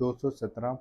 217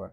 1।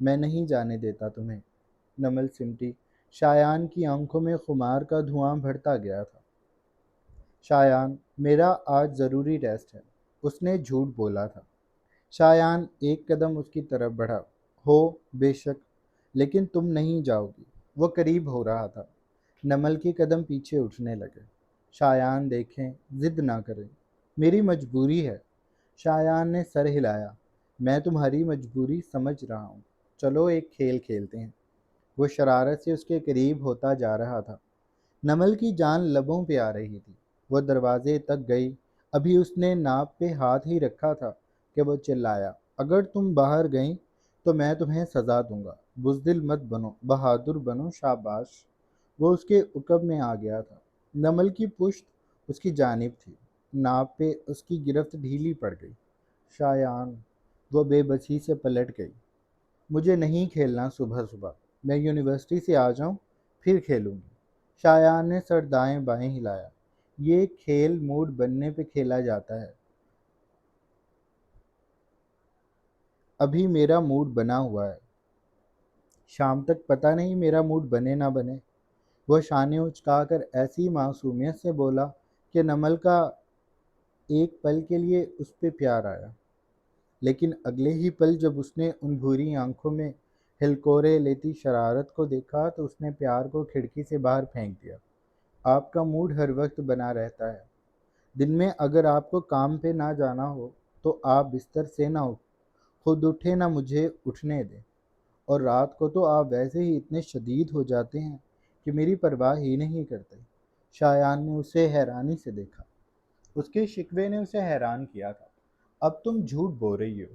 میں نہیں جانے دیتا تمہیں۔ نمل سمٹی۔ شایان کی آنکھوں میں خمار کا دھواں بڑھتا گیا تھا۔ شایان، میرا آج ضروری ٹیسٹ ہے۔ اس نے جھوٹ بولا تھا۔ شایان ایک قدم اس کی طرف بڑھا۔ ہو، بے شک، لیکن تم نہیں جاؤ گی۔ وہ قریب ہو رہا تھا۔ نمل کے قدم پیچھے اٹھنے لگے۔ شایان دیکھیں، ضد نہ کریں، میری مجبوری ہے۔ شایان نے سر ہلایا۔ میں تمہاری مجبوری سمجھ رہا ہوں۔ چلو ایک کھیل کھیلتے ہیں۔ وہ شرارت سے اس کے قریب ہوتا جا رہا تھا۔ نمل کی جان لبوں پہ آ رہی تھی۔ وہ دروازے تک گئی۔ ابھی اس نے ناپ پہ ہاتھ ہی رکھا تھا کہ وہ چلایا، اگر تم باہر گئیں تو میں تمہیں سزا دوں گا۔ بزدل مت بنو، بہادر بنو، شاباش۔ وہ اس کے عقب میں آ گیا تھا۔ نمل کی پشت اس کی جانب تھی۔ ناپ پہ اس کی گرفت ڈھیلی پڑ گئی۔ شایان، وہ بے بسی سے پلٹ گئی۔ مجھے نہیں کھیلنا صبح صبح، میں یونیورسٹی سے آ جاؤں پھر کھیلوں گی۔ شایان نے سر دائیں بائیں ہلایا۔ یہ کھیل موڈ بننے پہ کھیلا جاتا ہے۔ ابھی میرا موڈ بنا ہوا ہے، شام تک پتہ نہیں میرا موڈ بنے نہ بنے۔ وہ شانے اچکا کر ایسی معصومیت سے بولا کہ نمل کا ایک پل کے لیے اس پہ پیار آیا، لیکن اگلے ہی پل جب اس نے ان بھوری آنکھوں میں ہلکورے لیتی شرارت کو دیکھا تو اس نے پیار کو کھڑکی سے باہر پھینک دیا۔ آپ کا موڈ ہر وقت بنا رہتا ہے۔ دن میں اگر آپ کو کام پہ نہ جانا ہو تو آپ بستر سے نہ خود اٹھے نہ مجھے اٹھنے دیں، اور رات کو تو آپ ویسے ہی اتنے شدید ہو جاتے ہیں کہ میری پرواہ ہی نہیں کرتے۔ شایان نے اسے حیرانی سے دیکھا۔ اس کے شکوے نے اسے حیران کیا تھا۔ اب تم جھوٹ بول رہی ہو،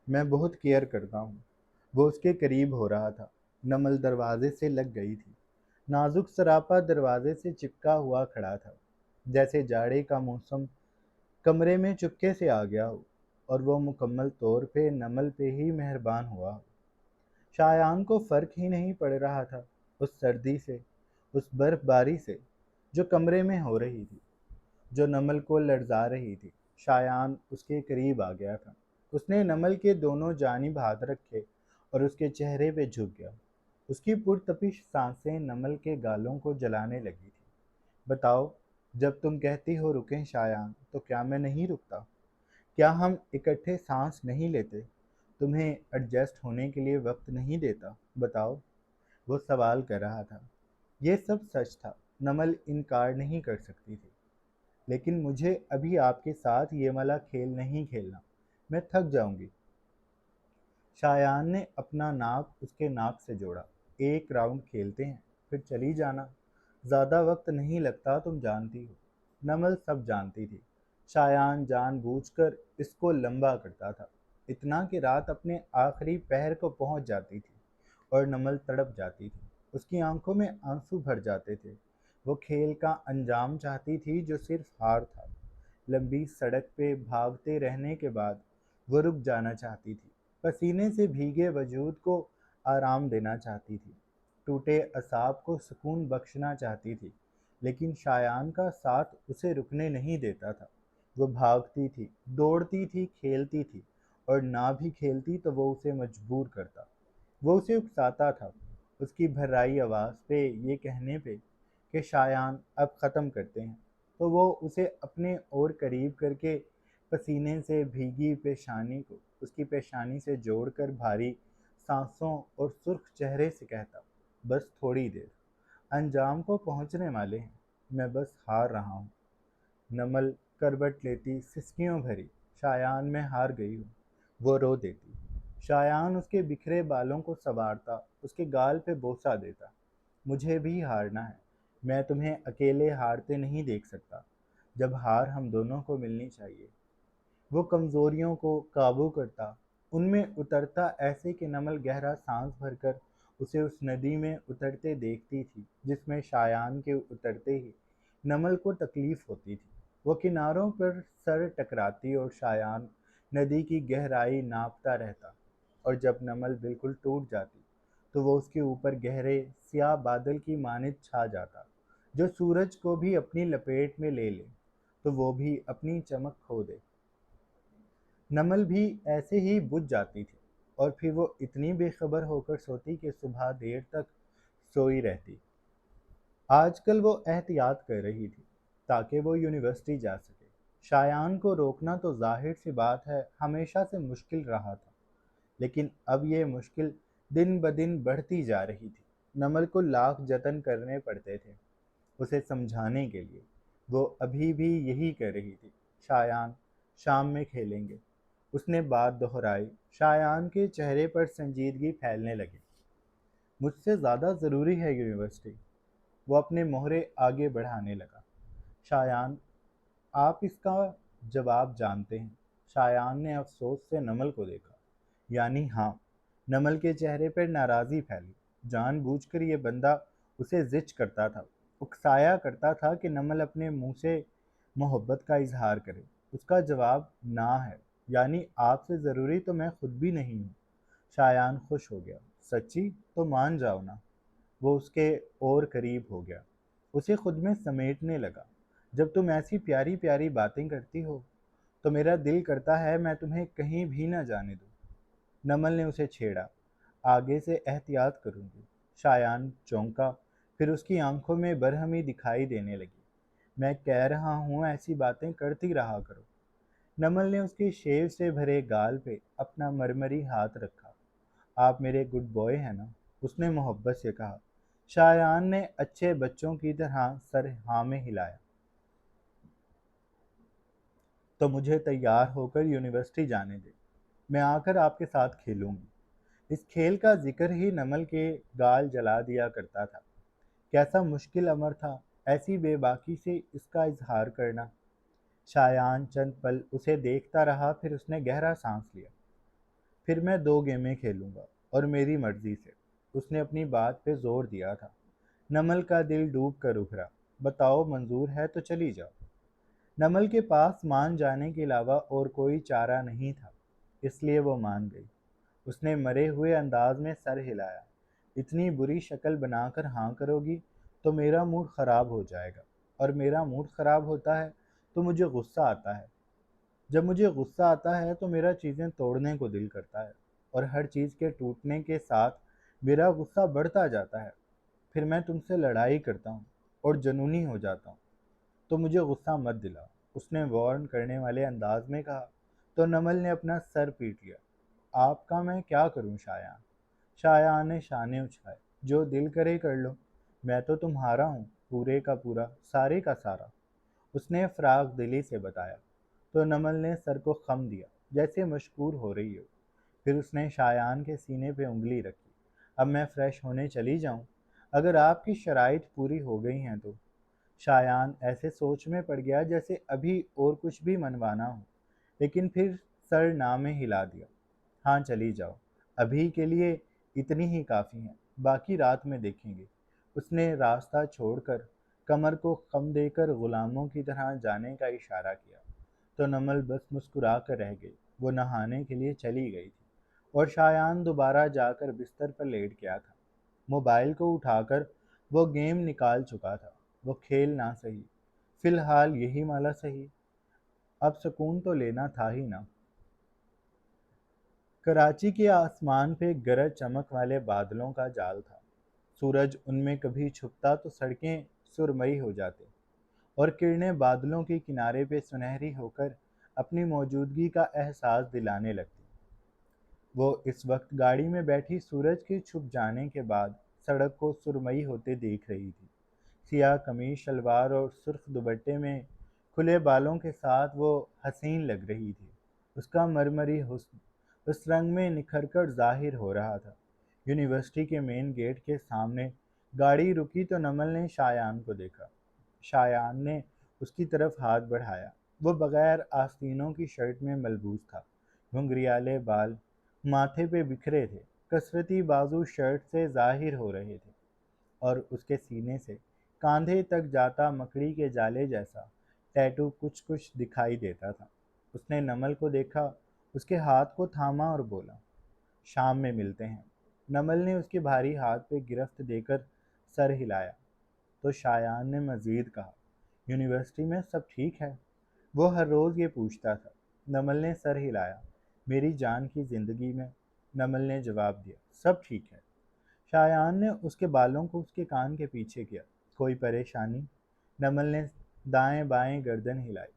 میں بہت کیئر کرتا ہوں۔ وہ اس کے قریب ہو رہا تھا۔ نمل دروازے سے لگ گئی تھی۔ نازک سراپا دروازے سے چپکا ہوا کھڑا تھا، جیسے جاڑے کا موسم کمرے میں چپکے سے آ گیا ہو اور وہ مکمل طور پہ نمل پہ ہی مہربان ہوا ہو۔ شایان کو فرق ہی نہیں پڑ رہا تھا اس سردی سے، اس برف باری سے جو کمرے میں ہو رہی تھی، جو نمل کو لرزا رہی تھی۔ شایان اس کے قریب آ گیا تھا۔ اس نے نمل کے دونوں جانب ہاتھ رکھے اور اس کے چہرے پہ جھک گیا۔ اس کی پرتپش سانسیں نمل کے گالوں کو جلانے لگی تھی۔ بتاؤ، جب تم کہتی ہو رکیں شایان، تو کیا میں نہیں رکتا؟ کیا ہم اکٹھے سانس نہیں لیتے؟ تمہیں ایڈجسٹ ہونے کے لیے وقت نہیں دیتا؟ بتاؤ۔ وہ سوال کر رہا تھا۔ یہ سب سچ تھا، نمل انکار نہیں کر سکتی تھی، لیکن مجھے ابھی آپ کے ساتھ یہ والا کھیل نہیں کھیلنا، میں تھک جاؤں گی۔ شایان نے اپنا ناک اس کے ناک سے جوڑا۔ ایک راؤنڈ کھیلتے ہیں، پھر چلی جانا، زیادہ وقت نہیں لگتا، تم جانتی ہو۔ نمل سب جانتی تھی۔ شایان جان بوجھ کر اس کو لمبا کرتا تھا، اتنا کہ رات اپنے آخری پہر کو پہنچ جاتی تھی اور نمل تڑپ جاتی تھی۔ اس کی آنکھوں میں آنسو بھر جاتے تھے۔ وہ کھیل کا انجام چاہتی تھی جو صرف ہار تھا۔ لمبی سڑک پہ بھاگتے رہنے کے بعد وہ رک جانا چاہتی تھی، پسینے سے بھیگے وجود کو آرام دینا چاہتی تھی، ٹوٹے اعصاب کو سکون بخشنا چاہتی تھی، لیکن شایان کا ساتھ اسے رکنے نہیں دیتا تھا۔ وہ بھاگتی تھی، دوڑتی تھی، کھیلتی تھی، اور نہ بھی کھیلتی تو وہ اسے مجبور کرتا۔ وہ اسے اکساتا تھا، اس کی بھرائی آواز پہ، یہ کہنے پہ کہ شایان اب ختم کرتے ہیں، تو وہ اسے اپنے اور قریب کر کے پسینے سے بھیگی پیشانی کو اس کی پیشانی سے جوڑ کر بھاری سانسوں اور سرخ چہرے سے کہتا، بس تھوڑی دیر، انجام کو پہنچنے والے ہیں، میں بس ہار رہا ہوں۔ نمل کروٹ لیتی، سسکیوں بھری، شایان میں ہار گئی ہوں۔ وہ رو دیتی۔ شایان اس کے بکھرے بالوں کو سنوارتا، اس کے گال پہ بوسہ دیتا۔ مجھے بھی ہارنا ہے، میں تمہیں اکیلے ہارتے نہیں دیکھ سکتا، جب ہار ہم دونوں کو ملنی چاہیے۔ وہ کمزوریوں کو قابو کرتا، ان میں اترتا، ایسے کہ نمل گہرا سانس بھر کر اسے اس ندی میں اترتے دیکھتی تھی جس میں شایان کے اترتے ہی نمل کو تکلیف ہوتی تھی۔ وہ کناروں پر سر ٹکراتی اور شایان ندی کی گہرائی ناپتا رہتا، اور جب نمل بالکل ٹوٹ جاتی تو وہ اس کے اوپر گہرے سیاہ بادل کی مانند چھا جاتا، جو سورج کو بھی اپنی لپیٹ میں لے لے تو وہ بھی اپنی چمک کھو دے۔ نمل بھی ایسے ہی بجھ جاتی تھی اور پھر وہ اتنی بے خبر ہو کر سوتی کہ صبح دیر تک سوئی رہتی۔ آج کل وہ احتیاط کر رہی تھی تاکہ وہ یونیورسٹی جا سکے۔ شایان کو روکنا تو ظاہر سی بات ہے ہمیشہ سے مشکل رہا تھا، لیکن اب یہ مشکل دن بدن بڑھتی جا رہی تھی۔ نمل کو لاکھ جتن کرنے پڑتے تھے اسے سمجھانے کے لیے، وہ ابھی بھی یہی کر رہی تھی۔ شایان، شام میں کھیلیں گے، اس نے بات دہرائی۔ شایان کے چہرے پر سنجیدگی پھیلنے لگی۔ مجھ سے زیادہ ضروری ہے یونیورسٹی، وہ اپنے مہرے آگے بڑھانے لگا۔ شایان، آپ اس کا جواب جانتے ہیں؟ شایان نے افسوس سے نمل کو دیکھا۔ یعنی ہاں۔ نمل کے چہرے پر ناراضی پھیلی۔ جان بوجھ کر یہ بندہ اسے زچ کرتا تھا، اکسایا کرتا تھا کہ نمل اپنے منہ سے محبت کا اظہار کرے۔ اس کا جواب نہ ہے۔ یعنی آپ سے ضروری تو میں خود بھی نہیں ہوں۔ شایان خوش ہو گیا۔ سچی؟ تو مان جاؤ نا۔ وہ اس کے اور قریب ہو گیا، اسے خود میں سمیٹنے لگا۔ جب تم ایسی پیاری پیاری باتیں کرتی ہو تو میرا دل کرتا ہے میں تمہیں کہیں بھی نہ جانے دوں۔ نمل نے اسے چھیڑا۔ آگے سے احتیاط کروں گی۔ شایان چونکا، پھر اس کی آنکھوں میں برہمی دکھائی دینے لگی۔ میں کہہ رہا ہوں ایسی باتیں کرتی رہا کرو۔ نمل نے اس کے شیو سے بھرے گال پہ اپنا مرمری ہاتھ رکھا۔ آپ میرے گڈ بوائے ہیں نا؟ اس نے محبت سے کہا۔ شایان نے اچھے بچوں کی طرح سر ہاں میں ہلایا۔ تو مجھے تیار ہو کر یونیورسٹی جانے دے، میں آ کر آپ کے ساتھ کھیلوں گی۔ اس کھیل کا ذکر ہی نمل کے گال جلا دیا کرتا تھا۔ کیسا مشکل امر تھا ایسی بے باکی سے اس کا اظہار کرنا۔ شایان چند پل اسے دیکھتا رہا، پھر اس نے گہرا سانس لیا۔ پھر میں 2 گیمیں کھیلوں گا اور میری مرضی سے، اس نے اپنی بات پہ زور دیا تھا۔ نمل کا دل ڈوب کر ابھرا۔ بتاؤ منظور ہے تو چلی جاؤ۔ نمل کے پاس مان جانے کے علاوہ اور کوئی چارہ نہیں تھا، اس لیے وہ مان گئی۔ اس نے مرے ہوئے انداز میں سر ہلایا۔ اتنی بری شکل بنا کر ہاں کرو گی تو میرا موڈ خراب ہو جائے گا، اور میرا موڈ خراب ہوتا ہے تو مجھے غصہ آتا ہے۔ جب مجھے غصہ آتا ہے تو میرا چیزیں توڑنے کو دل کرتا ہے، اور ہر چیز کے ٹوٹنے کے ساتھ میرا غصہ بڑھتا جاتا ہے۔ پھر میں تم سے لڑائی کرتا ہوں اور جنونی ہو جاتا ہوں۔ تو مجھے غصہ مت دلاؤ، اس نے وارن کرنے والے انداز میں کہا۔ تو نمل نے اپنا سر پیٹ لیا۔ آپ کا میں کیا کروں شایان؟ شایان نے شانے اچھائے۔ جو دل کرے کر لو، میں تو تمہارا ہوں، پورے کا پورا، سارے کا سارا، اس نے فراغ دلی سے بتایا۔ تو نمل نے سر کو خم دیا جیسے مشکور ہو رہی ہو۔ پھر اس نے شایان کے سینے پہ انگلی رکھی۔ اب میں فریش ہونے چلی جاؤں؟ اگر آپ کی شرائط پوری ہو گئی ہیں تو۔ شایان ایسے سوچ میں پڑ گیا جیسے ابھی اور کچھ بھی منوانا ہو، لیکن پھر سر نہ میں ہلا دیا۔ ہاں چلی جاؤ، ابھی کے لیے اتنی ہی کافی ہیں، باقی رات میں دیکھیں گے۔ اس نے راستہ چھوڑ کر کمر کو خم دے کر غلاموں کی طرح جانے کا اشارہ کیا۔ تو نمل بس مسکرا کر رہ گئی۔ وہ نہانے کے لیے چلی گئی تھی، اور شایان دوبارہ جا کر بستر پر لیٹ گیا تھا۔ موبائل کو اٹھا کر وہ گیم نکال چکا تھا۔ وہ کھیل نہ سہی، فی الحال یہی مالا سہی، اب سکون تو لینا تھا ہی نا۔ کراچی کے آسمان پہ گرج چمک والے بادلوں کا جال تھا۔ سورج ان میں کبھی چھپتا تو سڑکیں سرمئی ہو جاتے، اور کرنیں بادلوں کے کنارے پہ سنہری ہو کر اپنی موجودگی کا احساس دلانے لگتی۔ وہ اس وقت گاڑی میں بیٹھی سورج کے چھپ جانے کے بعد سڑک کو سرمئی ہوتے دیکھ رہی تھی۔ سیاہ قمیص شلوار اور سرخ دوپٹے میں کھلے بالوں کے ساتھ وہ حسین لگ رہی تھی۔ اس کا مرمری حسن اس رنگ میں نکھر کر ظاہر ہو رہا تھا۔ یونیورسٹی کے مین گیٹ کے سامنے گاڑی رکی تو نمل نے شایان کو دیکھا۔ شایان نے اس کی طرف ہاتھ بڑھایا۔ وہ بغیر آستینوں کی شرٹ میں ملبوس تھا۔ گھنگریالے بال ماتھے پہ بکھرے تھے، کثرتی بازو شرٹ سے ظاہر ہو رہے تھے، اور اس کے سینے سے کاندھے تک جاتا مکڑی کے جالے جیسا ٹیٹو کچھ کچھ دکھائی دیتا تھا۔ اس نے نمل کو دیکھا، اس کے ہاتھ کو تھاما اور بولا، شام میں ملتے ہیں۔ نمل نے اس کے بھاری ہاتھ پہ گرفت دے کر سر ہلایا۔ تو شایان نے مزید کہا، یونیورسٹی میں سب ٹھیک ہے؟ وہ ہر روز یہ پوچھتا تھا۔ نمل نے سر ہلایا۔ میری جان کی زندگی میں نمل نے جواب دیا، سب ٹھیک ہے۔ شایان نے اس کے بالوں کو اس کے کان کے پیچھے کیا۔ کوئی پریشانی؟ نمل نے دائیں بائیں گردن ہلائی۔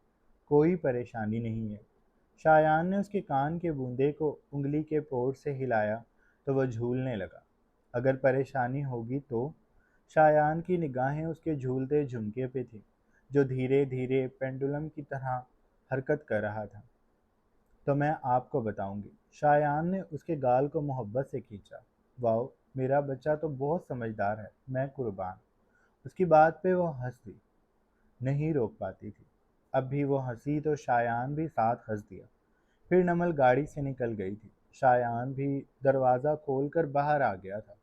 کوئی پریشانی نہیں ہے۔ شایان نے اس کے کان کے بوندے کو انگلی کے پور سے ہلایا تو وہ جھولنے لگا۔ اگر پریشانی ہوگی تو؟ شایان کی نگاہیں اس کے جھولتے جھمکے پہ تھیں جو دھیرے دھیرے پینڈولم کی طرح حرکت کر رہا تھا۔ تو میں آپ کو بتاؤں گی۔ شایان نے اس کے گال کو محبت سے کھینچا۔ واؤ، میرا بچہ تو بہت سمجھدار ہے، میں قربان۔ اس کی بات پہ وہ ہنس دی، نہیں روک پاتی تھی۔ اب بھی وہ ہنسی تو شایان بھی ساتھ ہنس دیا۔ پھر نمل گاڑی سے نکل گئی تھی۔ شایان بھی دروازہ کھول کر باہر آ گیا تھا۔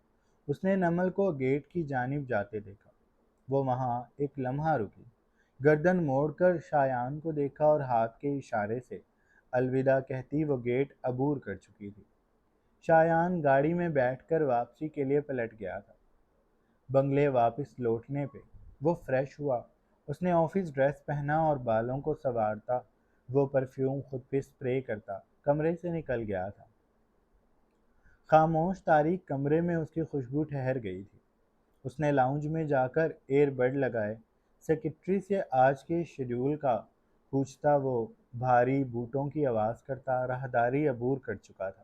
اس نے نمل کو گیٹ کی جانب جاتے دیکھا۔ وہ وہاں ایک لمحہ رکی، گردن موڑ کر شایان کو دیکھا اور ہاتھ کے اشارے سے الوداع کہتی وہ گیٹ عبور کر چکی تھی۔ شایان گاڑی میں بیٹھ کر واپسی کے لیے پلٹ گیا تھا۔ بنگلے واپس لوٹنے پہ وہ فریش ہوا۔ اس نے آفس ڈریس پہنا اور بالوں کو سنوارتا وہ پرفیوم خود پہ اسپرے کرتا کمرے سے نکل گیا تھا۔ خاموش تاریک کمرے میں اس کی خوشبو ٹھہر گئی تھی۔ اس نے لاؤنج میں جا کر ایئر بڈ لگائے۔ سیکرٹری سے آج کے شیڈول کا پوچھتا وہ بھاری بوٹوں کی آواز کرتا راہداری عبور کر چکا تھا۔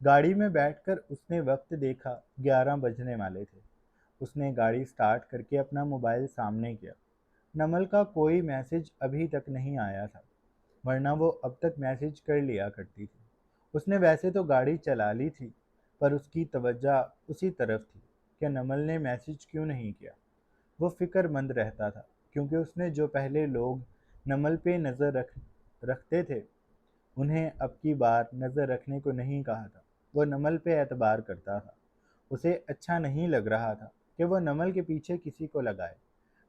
گاڑی میں بیٹھ کر اس نے وقت دیکھا، 11 بجنے والے تھے۔ اس نے گاڑی سٹارٹ کر کے اپنا موبائل سامنے کیا۔ نمل کا کوئی میسج ابھی تک نہیں آیا تھا، ورنہ وہ اب تک میسج کر لیا کرتی تھی۔ اس نے ویسے تو گاڑی چلا لی تھی، پر اس کی توجہ اسی طرف تھی کہ نمل نے میسج کیوں نہیں کیا۔ وہ فکر مند رہتا تھا کیونکہ اس نے جو پہلے لوگ نمل پہ نظر رکھتے تھے انہیں اب کی بار نظر رکھنے کو نہیں کہا تھا۔ وہ نمل پہ اعتبار کرتا تھا۔ اسے اچھا نہیں لگ رہا تھا کہ وہ نمل کے پیچھے کسی کو لگائے۔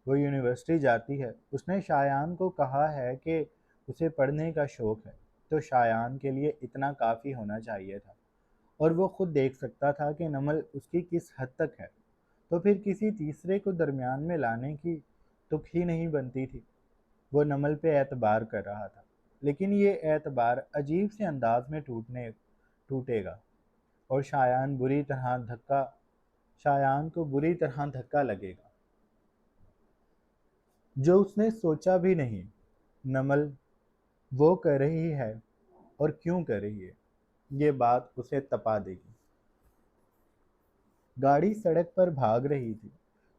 وہ یونیورسٹی جاتی ہے، اس نے شایان کو کہا ہے کہ اسے پڑھنے کا شوق ہے، تو شایان کے لیے اتنا کافی ہونا چاہیے تھا، اور وہ خود دیکھ سکتا تھا کہ نمل اس کی کس حد تک ہے، تو پھر کسی تیسرے کو درمیان میں لانے کی تک ہی نہیں بنتی تھی۔ وہ نمل پہ اعتبار کر رہا تھا، لیکن یہ اعتبار عجیب سے انداز میں ٹوٹے گا، اور شایان کو بری طرح دھکا لگے گا، جو اس نے سوچا بھی نہیں۔ نمل وہ کر رہی ہے اور کیوں کر رہی ہے، یہ بات اسے تپا دے گی۔ گاڑی سڑک پر بھاگ رہی تھی۔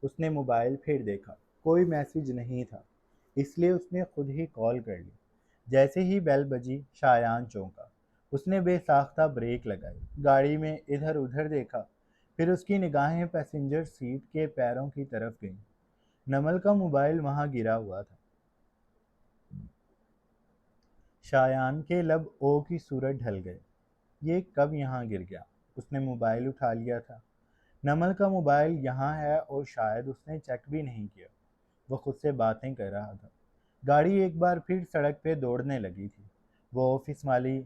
اس نے موبائل پھر دیکھا، کوئی میسج نہیں تھا، اس لیے اس نے خود ہی کال کر لی۔ جیسے ہی بیل بجی، شایان چونکا۔ اس نے بے ساختہ بریک لگائی، گاڑی میں ادھر ادھر دیکھا، پھر اس کی نگاہیں پیسنجر سیٹ کے پیروں کی طرف گئیں۔ نمل کا موبائل وہاں گرا ہوا تھا۔ شایان کے لب او کی صورت ڈھل گئے۔ یہ کب یہاں گر گیا؟ اس نے موبائل اٹھا لیا تھا۔ نمل کا موبائل یہاں ہے اور شاید اس نے چیک بھی نہیں کیا۔ وہ خود سے باتیں کر رہا تھا۔ گاڑی ایک بار پھر سڑک پہ دوڑنے لگی تھی۔ وہ آفس والی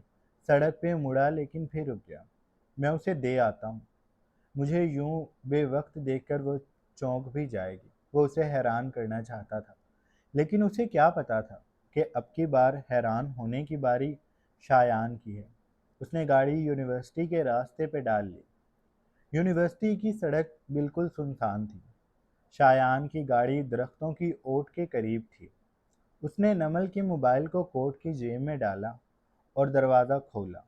سڑک پہ مڑا لیکن پھر رک گیا۔ میں اسے دے آتا ہوں۔ مجھے یوں بے وقت دیکھ کر وہ چونک بھی جائے گی۔ وہ اسے حیران کرنا چاہتا تھا، لیکن اسے کیا پتا تھا کہ اب کی بار حیران ہونے کی باری شایان کی ہے۔ اس نے گاڑی یونیورسٹی کے راستے پہ ڈال لی۔ یونیورسٹی کی سڑک بالکل سنسان تھی۔ شایان کی گاڑی درختوں کی اوٹ کے قریب تھی۔ اس نے نمل کے موبائل کو کوٹ کی جیب میں ڈالا اور دروازہ کھولا۔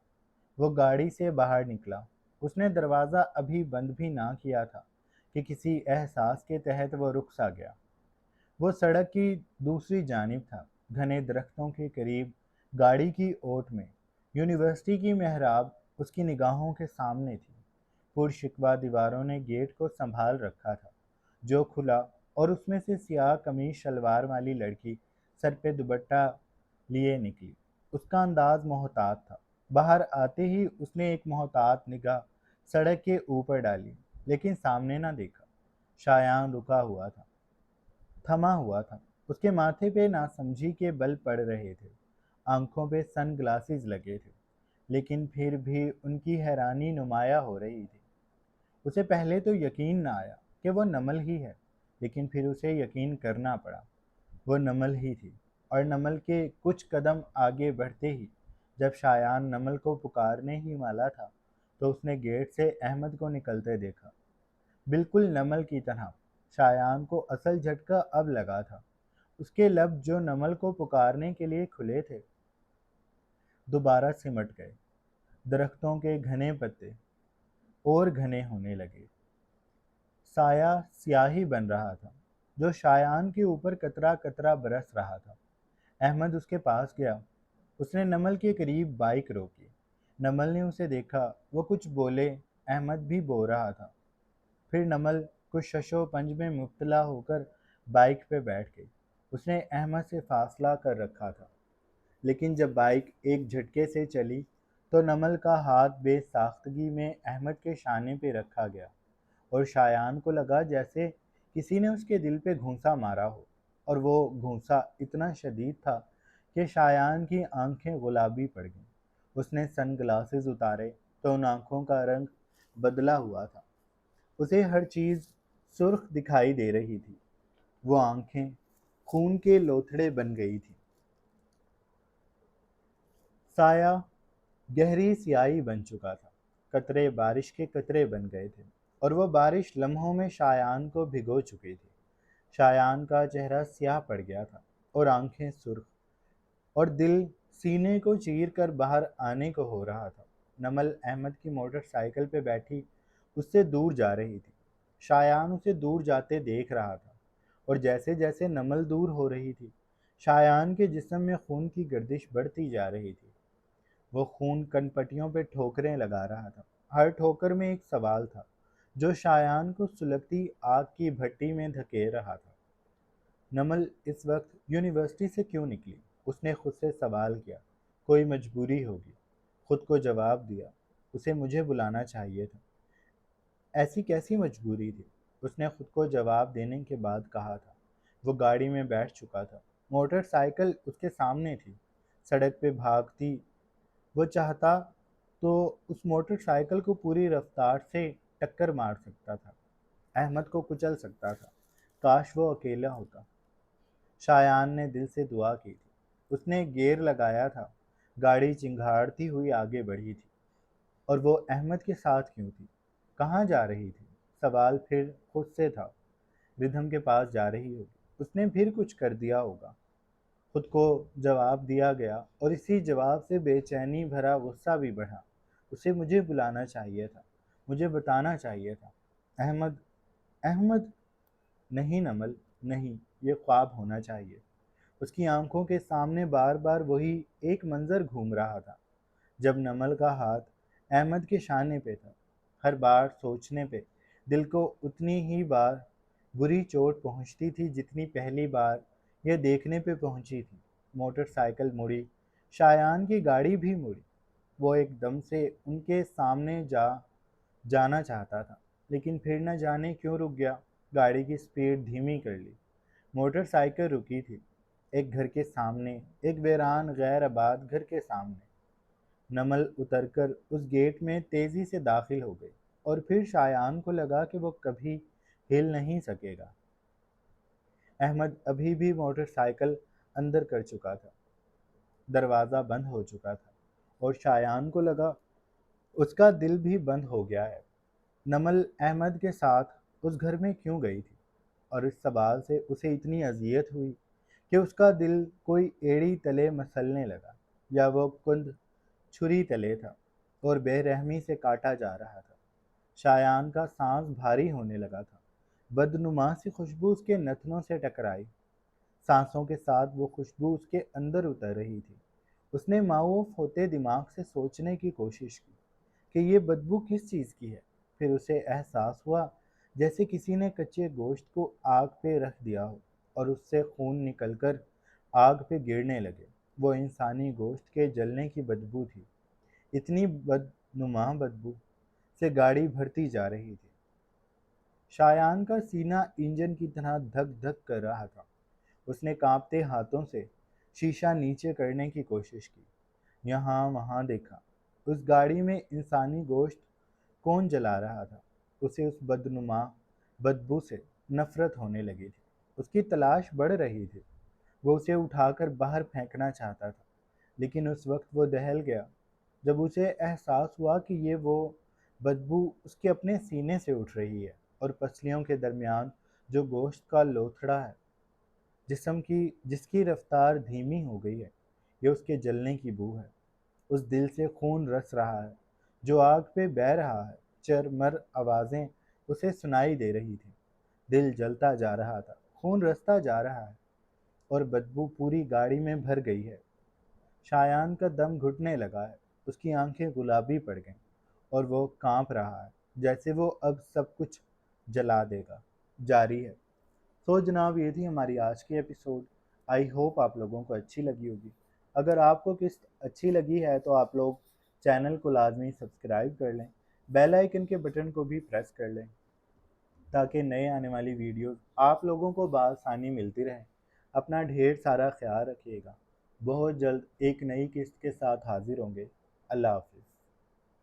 وہ گاڑی سے باہر نکلا۔ اس نے دروازہ ابھی بند بھی نہ کیا تھا کہ کسی احساس کے تحت وہ رک سا گیا۔ وہ سڑک کی دوسری جانب تھا، گھنے درختوں کے قریب، گاڑی کی اوٹ میں۔ یونیورسٹی کی محراب اس کی نگاہوں کے سامنے تھی۔ پرشکوہ دیواروں نے گیٹ کو سنبھال رکھا تھا، جو کھلا، اور اس میں سے سیاہ قمیص شلوار والی لڑکی سر پہ دوپٹہ لیے نکلی۔ اس کا انداز محتاط تھا۔ باہر آتے ہی اس نے ایک محتاط نگاہ سڑک کے اوپر ڈالی، لیکن سامنے نہ دیکھا۔ شایان رکا ہوا تھا، تھما ہوا تھا۔ اس کے ماتھے پہ ناسمجھی کے بل پڑ رہے تھے، آنکھوں پہ سن گلاسز لگے تھے، لیکن پھر بھی ان کی حیرانی نمایاں ہو رہی تھی۔ اسے پہلے تو یقین نہ آیا کہ وہ نمل ہی ہے، لیکن پھر اسے یقین کرنا پڑا۔ وہ نمل ہی تھی، اور نمل کے کچھ قدم آگے بڑھتے ہی، جب شایان نمل کو پکارنے ہی والا تھا، تو اس نے گیٹ سے احمد کو نکلتے دیکھا، بالکل نمل کی طرح۔ شایان کو اصل جھٹکا اب لگا تھا۔ اس کے لب جو نمل کو پکارنے کے لیے کھلے تھے دوبارہ سمٹ گئے۔ درختوں کے گھنے پتے اور گھنے ہونے لگے۔ سایہ سیاہی بن رہا تھا جو شایان کے اوپر قطرہ قطرہ برس رہا تھا۔ احمد اس کے پاس گیا۔ اس نے نمل کے قریب بائک روکی۔ نمل نے اسے دیکھا، وہ کچھ بولے، احمد بھی بول رہا تھا۔ پھر نمل کچھ شش و پنج میں مبتلا ہو کر بائک پہ بیٹھ گئی۔ اس نے احمد سے فاصلہ کر رکھا تھا، لیکن جب بائک ایک جھٹکے سے چلی تو نمل کا ہاتھ بے ساختگی میں احمد کے شانے پہ رکھا گیا، اور شایان کو لگا جیسے کسی نے اس کے دل پہ گھونسا مارا ہو، اور وہ گھونسا اتنا شدید تھا کہ شایان کی آنکھیں گلابی پڑ گئیں۔ اس نے سن گلاسز اتارے تو ان آنکھوں کا رنگ بدلا ہوا تھا۔ اسے ہر چیز سرخ دکھائی دے رہی تھی۔ وہ آنکھیں خون کے لوتھڑے بن گئی تھیں۔ سایہ گہری سیاہی بن چکا تھا۔ قطرے بارش کے قطرے بن گئے تھے، اور وہ بارش لمحوں میں شایان کو بھگو چکی تھی۔ شایان کا چہرہ سیاہ پڑ گیا تھا، اور آنکھیں سرخ، اور دل سینے کو چیر کر باہر آنے کو ہو رہا تھا۔ نمل احمد کی موٹر سائیکل پہ بیٹھی اس سے دور جا رہی تھی۔ شایان اسے دور جاتے دیکھ رہا تھا، اور جیسے جیسے نمل دور ہو رہی تھی، شایان کے جسم میں خون کی گردش بڑھتی جا رہی تھی۔ وہ خون کن پٹیوں پہ ٹھوکریں لگا رہا تھا۔ ہر ٹھوکر میں ایک سوال تھا جو شایان کو سلگتی آگ کی بھٹی میں دھکیل رہا تھا۔ نمل اس وقت یونیورسٹی سے کیوں نکلی؟ اس نے خود سے سوال کیا۔ کوئی مجبوری ہوگی۔ خود کو جواب دیا، اسے مجھے بلانا چاہیے تھا۔ ایسی کیسی مجبوری تھی؟ اس نے خود کو جواب دینے کے بعد کہا تھا۔ وہ گاڑی میں بیٹھ چکا تھا۔ موٹر سائیکل اس کے سامنے تھی، سڑک پہ بھاگتی۔ وہ چاہتا تو اس موٹر سائیکل کو پوری رفتار سے ٹکر مار سکتا تھا، احمد کو کچل سکتا تھا۔ کاش وہ اکیلا ہوتا۔ شایان نے دل سے دعا کی تھی۔ اس نے گیئر لگایا تھا۔ گاڑی چنگھاڑتی ہوئی آگے بڑھی تھی۔ اور وہ احمد کے ساتھ کیوں تھی؟ کہاں جا رہی تھی؟ سوال پھر خود سے تھا۔ ردھم کے پاس جا رہی ہوگی۔ اس نے پھر کچھ کر دیا ہوگا۔ خود کو جواب دیا گیا، اور اسی جواب سے بے چینی بھرا غصہ بھی بڑھا۔ اسے مجھے بلانا چاہیے تھا، مجھے بتانا چاہیے تھا۔ احمد، احمد، نہیں نمل، نہیں، یہ خواب ہونا چاہیے۔ اس کی آنکھوں کے سامنے بار بار وہی ایک منظر گھوم رہا تھا، جب نمل کا ہاتھ احمد کے شانے پہ تھا۔ ہر بار سوچنے پہ دل کو اتنی ہی بار بری چوٹ پہنچتی تھی جتنی پہلی بار یہ دیکھنے پہ پہنچی تھی۔ موٹر سائیکل مڑی، شایان کی گاڑی بھی مڑی۔ وہ ایک دم سے ان کے سامنے جانا چاہتا تھا، لیکن پھر نہ جانے کیوں رک گیا۔ گاڑی کی سپیڈ دھیمی کر لی۔ موٹر سائیکل رکی تھی ایک گھر کے سامنے، ایک ویران غیر آباد گھر کے سامنے۔ نمل اتر کر اس گیٹ میں تیزی سے داخل ہو گئی، اور پھر شایان کو لگا کہ وہ کبھی ہل نہیں سکے گا۔ احمد ابھی بھی موٹر سائیکل اندر کر چکا تھا۔ دروازہ بند ہو چکا تھا، اور شایان کو لگا اس کا دل بھی بند ہو گیا ہے۔ نمل احمد کے ساتھ اس گھر میں کیوں گئی تھی؟ اور اس سوال سے اسے اتنی اذیت ہوئی کہ اس کا دل کوئی ایڑی تلے مسلنے لگا، یا وہ کند چھری تلے تھا اور بے رحمی سے کاٹا جا رہا تھا۔ شایان کا سانس بھاری ہونے لگا تھا۔ بدنما سی خوشبو اس کے نتنوں سے ٹکرائی۔ سانسوں کے ساتھ وہ خوشبو اس کے اندر اتر رہی تھی۔ اس نے معاف ہوتے دماغ سے سوچنے کی کوشش کی کہ یہ بدبو کس چیز کی ہے۔ پھر اسے احساس ہوا جیسے کسی نے کچے گوشت کو آگ پہ رکھ دیا ہو، اور اس سے خون نکل کر آگ پہ گرنے لگے۔ وہ انسانی گوشت کے جلنے کی بدبو تھی۔ اتنی بدنما بدبو سے گاڑی بھرتی جا رہی تھی۔ شایان کا سینہ انجن کی طرح دھک دھک کر رہا تھا۔ اس نے کانپتے ہاتھوں سے شیشہ نیچے کرنے کی کوشش کی۔ یہاں وہاں دیکھا۔ اس گاڑی میں انسانی گوشت کون جلا رہا تھا؟ اسے اس بدنما بدبو سے نفرت ہونے لگی تھی۔ اس کی تلاش بڑھ رہی تھی۔ وہ اسے اٹھا کر باہر پھینکنا چاہتا تھا، لیکن اس وقت وہ دہل گیا جب اسے احساس ہوا کہ یہ وہ بدبو اس کے اپنے سینے سے اٹھ رہی ہے اور پسلیوں کے درمیان جو گوشت کا لوتھڑا ہے جس کی رفتار دھیمی ہو گئی ہے، یہ اس کے جلنے کی بو ہے۔ اس دل سے خون رس رہا ہے جو آگ پہ بہہ رہا ہے۔ چرمر آوازیں اسے سنائی دے رہی تھی۔ دل جلتا جا رہا تھا، خون رستا جا رہا ہے، اور بدبو پوری گاڑی میں بھر گئی ہے۔ شایان کا دم گھٹنے لگا ہے، اس کی آنکھیں گلابی پڑ گئیں، اور وہ کانپ رہا ہے جیسے وہ اب سب کچھ جلا دے گا۔ جاری ہے۔ تو جناب یہ تھی ہماری آج کی ایپیسوڈ۔ آئی ہوپ آپ لوگوں کو اچھی لگی ہوگی۔ اگر آپ کو قسط اچھی لگی ہے تو آپ لوگ چینل کو لازمی سبسکرائب کر لیں، بیل آئیکن کے بٹن کو بھی پریس کر لیں تاکہ نئے آنے والی ویڈیوز آپ لوگوں کو بآسانی ملتی رہیں۔ اپنا ڈھیر سارا خیال رکھیے گا۔ بہت جلد ایک نئی قسط کے ساتھ حاضر ہوں گے۔ اللہ حافظ۔